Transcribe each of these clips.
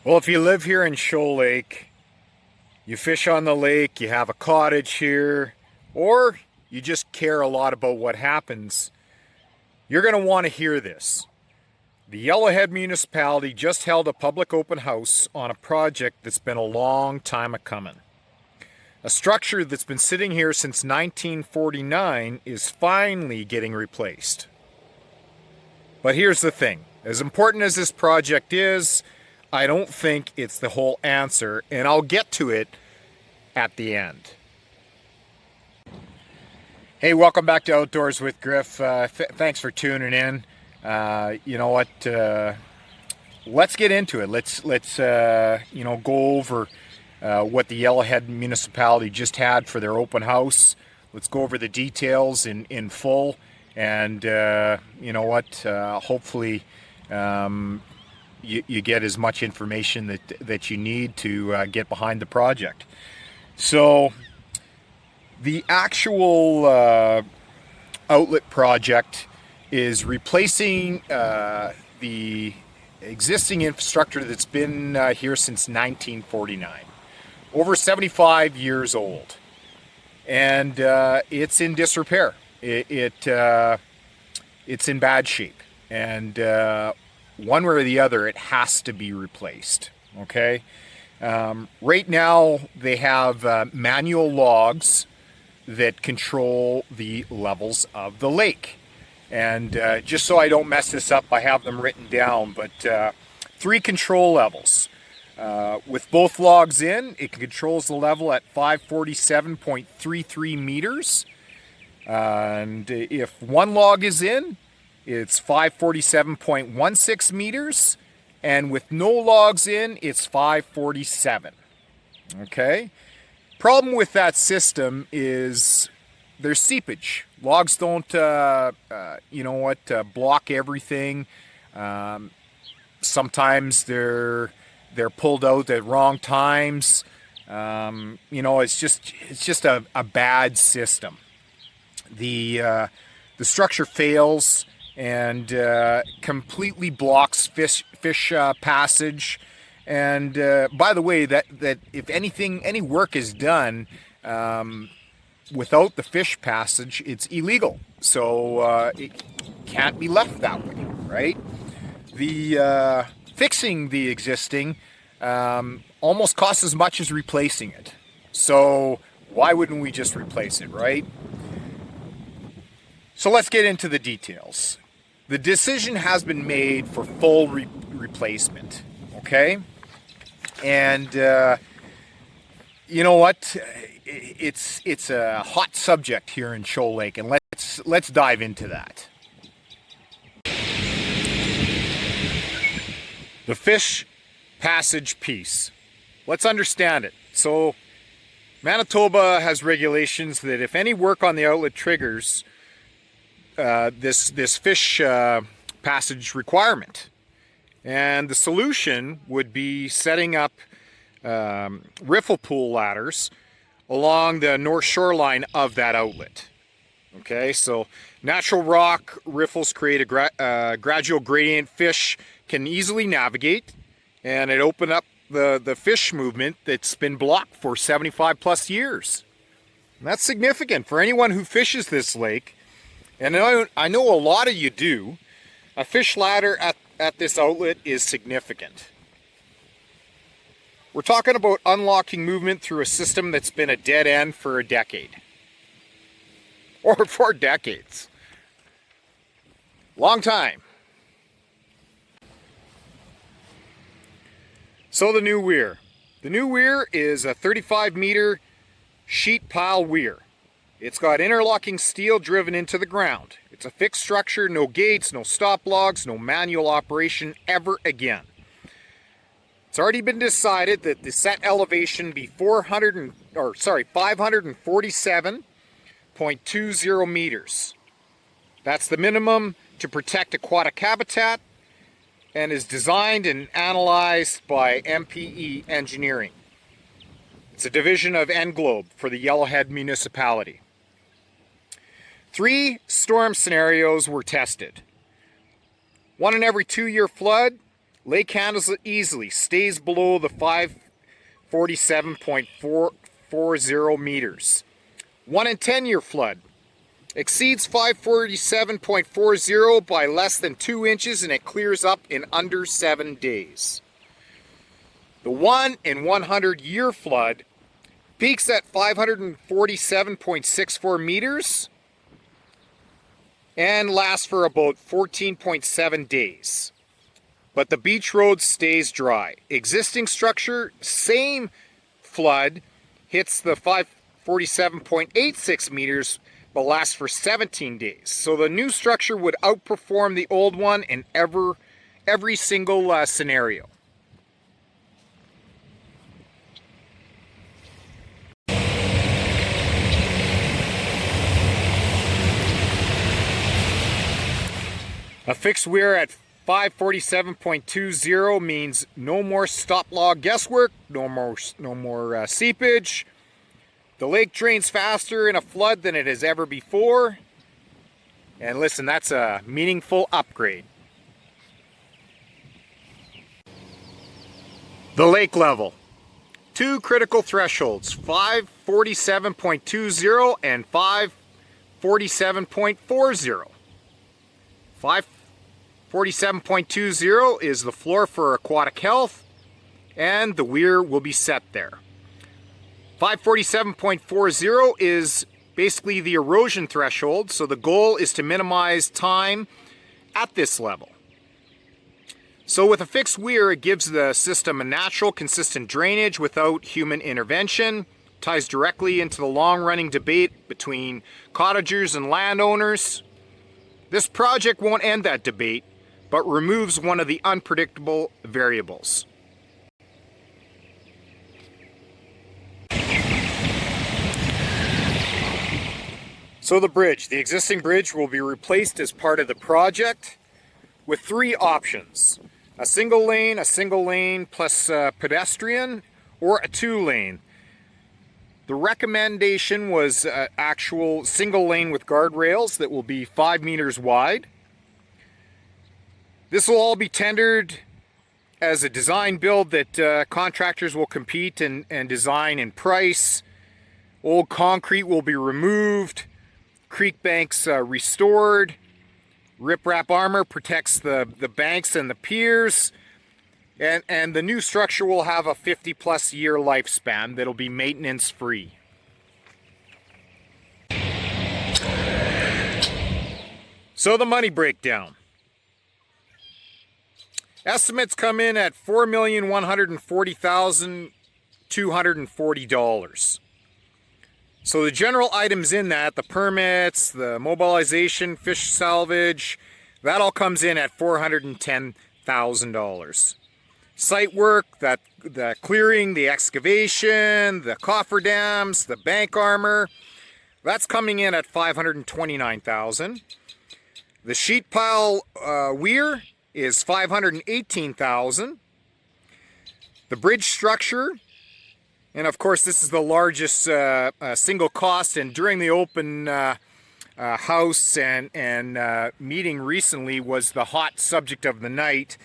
Well, if you live here in Shoal Lake, you fish on the lake, you have a cottage here, or you just care a lot about what happens, you're going to want to hear this. The Yellowhead Municipality just held a public open house on a project that's been a long time a coming. A structure that's been sitting here since 1949 is finally getting replaced. But here's the thing. As important as this project is, I don't think it's the whole answer, and I'll get to it at the end. Hey, welcome back to Outdoors with Griff. Thanks for tuning in. You know what? Let's get into it. Let's go over what the Yellowhead Municipality just had for their open house. Let's go over the details in full, and you know what? Hopefully, you get as much information that you need to get behind the project. So the actual outlet project is replacing the existing infrastructure that's been here since 1949, over 75 years old, and it's in disrepair. It's in bad shape, and one way or the other, it has to be replaced. Okay. Right now, they have manual logs that control the levels of the lake. And just so I don't mess this up, I have them written down, but 3 control levels. With both logs in, it controls the level at 547.33 meters. And if one log is in, it's 547.16 meters. And with no logs in, it's 547. Okay? Problem with that system is there's seepage. Logs don't, block everything. Sometimes they're pulled out at wrong times. It's just a bad system. The structure fails and completely blocks fish passage. And by the way, that if any work is done without the fish passage, it's illegal. So it can't be left that way, right? The fixing the existing almost costs as much as replacing it. So why wouldn't we just replace it, right? So let's get into the details. The decision has been made for full replacement, okay? And you know what? It's a hot subject here in Shoal Lake, and let's dive into that. The fish passage piece. Let's understand it. So Manitoba has regulations that if any work on the outlet triggers this fish passage requirement. And the solution would be setting up riffle pool ladders along the north shoreline of that outlet. Okay, so natural rock riffles create a gradual gradient. Fish can easily navigate, and it opened up the fish movement that's been blocked for 75 plus years. And that's significant for anyone who fishes this lake, and I know a lot of you do. A fish ladder at this outlet is significant. We're talking about unlocking movement through a system that's been a dead end for a decade. Or for decades. Long time. So the new Weir. The new Weir is a 35-meter sheet pile weir. It's got interlocking steel driven into the ground. It's a fixed structure, no gates, no stop logs, no manual operation ever again. It's already been decided that the set elevation be 547.20 meters. That's the minimum to protect aquatic habitat, and is designed and analyzed by MPE Engineering. It's a division of Englobe for the Yellowhead Municipality. 3 storm scenarios were tested. One in every 2-year flood, Lake handles it easily, stays below the 547.440 meters. 1 in 10 year flood. Exceeds 547.40 by less than 2 inches and it clears up in under 7 days. The 1 in 100 year flood peaks at 547.64 meters and lasts for about 14.7 days. But the beach road stays dry. Existing structure, same flood, hits the 547.86 meters but lasts for 17 days. So the new structure would outperform the old one in every single scenario. A fixed weir at 547.20 means no more stop log guesswork, no more seepage. The lake drains faster in a flood than it has ever before. And listen, that's a meaningful upgrade. The lake level. 2 critical thresholds, 547.20 and 547.40. 547.20 is the floor for aquatic health, and the weir will be set there. 547.40 is basically the erosion threshold, so the goal is to minimize time at this level. So with a fixed weir, it gives the system a natural, consistent drainage without human intervention, ties directly into the long-running debate between cottagers and landowners. This project won't end that debate, but removes one of the unpredictable variables. So the bridge, the existing bridge will be replaced as part of the project with 3 options. A single lane plus pedestrian, or a 2-lane. The recommendation was actual single lane with guardrails that will be 5 meters wide. This will all be tendered as a design build that contractors will compete and design and price. Old concrete will be removed. Creek banks restored. Riprap armor protects the banks and the piers. And the new structure will have a 50+ year lifespan that'll be maintenance free. So the money breakdown. Estimates come in at $4,140,240. So the general items in that, the permits, the mobilization, fish salvage, that all comes in at $410,000. Site work, the clearing, the excavation, the cofferdams, the bank armor, that's coming in at $529,000. The sheet pile weir is $518,000. The bridge structure, and of course this is the largest single cost, and during the open house and meeting recently was the hot subject of the night.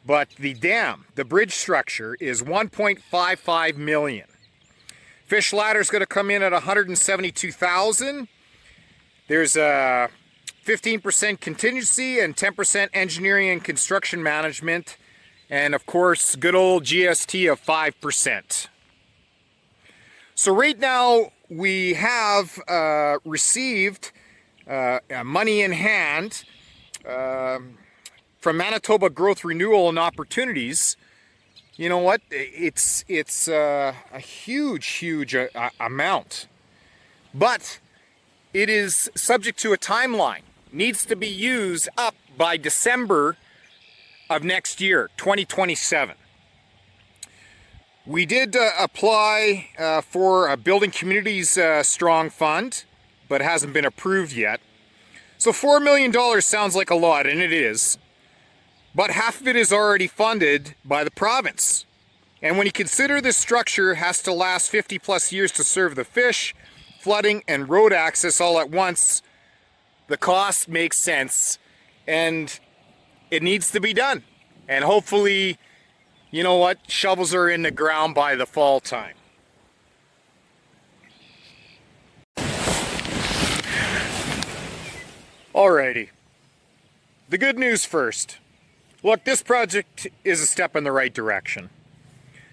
But the dam, the bridge structure, is $1.55 million. Fish ladder is going to come in at $172,000. There's a 15% contingency and 10% engineering and construction management, and of course good old GST of 5%. So right now we have received money in hand from Manitoba Growth Renewal and Opportunities. You know what? It's a huge amount, but it is subject to a timeline. Needs to be used up by December of next year, 2027. We did apply for a Building Communities Strong Fund, but it hasn't been approved yet. So $4 million sounds like a lot, and it is. But half of it is already funded by the province. And when you consider this structure has to last 50+ years to serve the fish, flooding, and road access all at once, the cost makes sense, and it needs to be done. And hopefully, you know what, shovels are in the ground by the fall time. Alrighty. The good news first. Look, this project is a step in the right direction.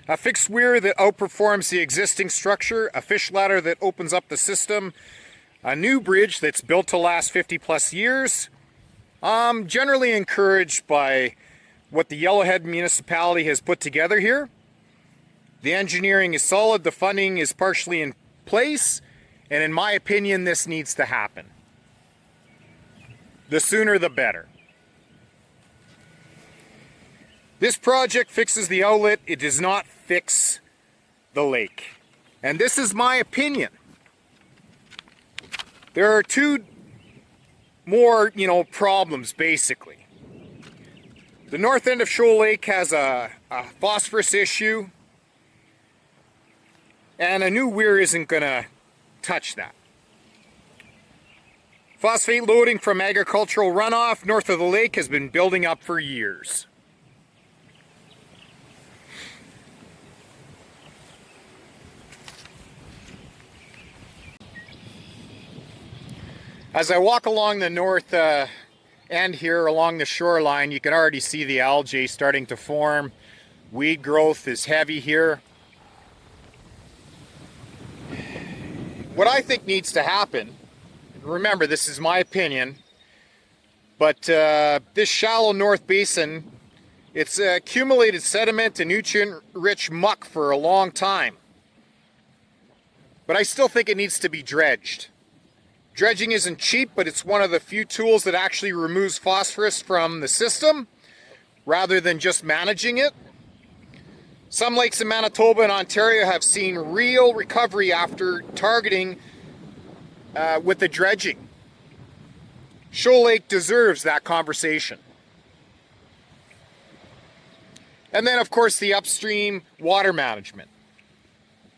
A fixed weir that outperforms the existing structure, a fish ladder that opens up the system, a new bridge that's built to last 50 plus years. I'm generally encouraged by what the Yellowhead Municipality has put together here. The engineering is solid, the funding is partially in place, and in my opinion, this needs to happen. The sooner the better. This project fixes the outlet, it does not fix the lake. And this is my opinion. There are two more, problems basically. The north end of Shoal Lake has a phosphorus issue, and a new weir isn't going to touch that. Phosphate loading from agricultural runoff north of the lake has been building up for years. As I walk along the north end here along the shoreline, you can already see the algae starting to form. Weed growth is heavy here. What I think needs to happen, remember this is my opinion, but this shallow north basin, it's accumulated sediment and nutrient-rich muck for a long time. But I still think it needs to be dredged. Dredging isn't cheap, but it's one of the few tools that actually removes phosphorus from the system rather than just managing it. Some lakes in Manitoba and Ontario have seen real recovery after targeting with the dredging. Shoal Lake deserves that conversation. And then, of course, the upstream water management.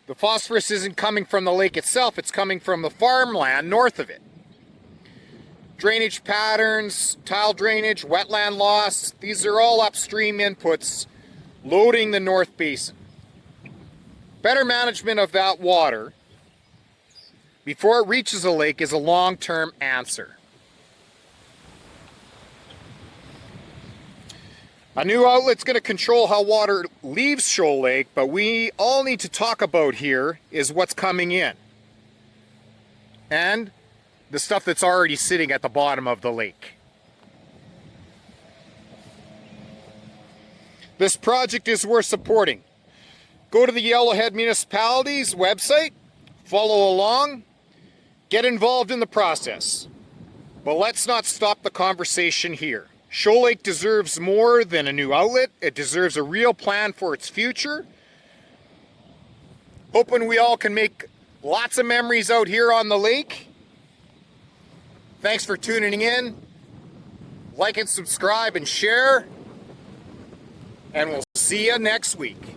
The phosphorus isn't coming from the lake itself, it's coming from the farmland north of it. Drainage patterns, tile drainage, wetland loss, these are all upstream inputs loading the North Basin. Better management of that water before it reaches the lake is a long-term answer. A new outlet's going to control how water leaves Shoal Lake, but we all need to talk about here is what's coming in. And the stuff that's already sitting at the bottom of the lake. This project is worth supporting. Go to the Yellowhead Municipality's website, follow along, get involved in the process. But let's not stop the conversation here. Shoal Lake deserves more than a new outlet. It deserves a real plan for its future. Hoping we all can make lots of memories out here on the lake. Thanks for tuning in. Like and subscribe and share. And we'll see you next week.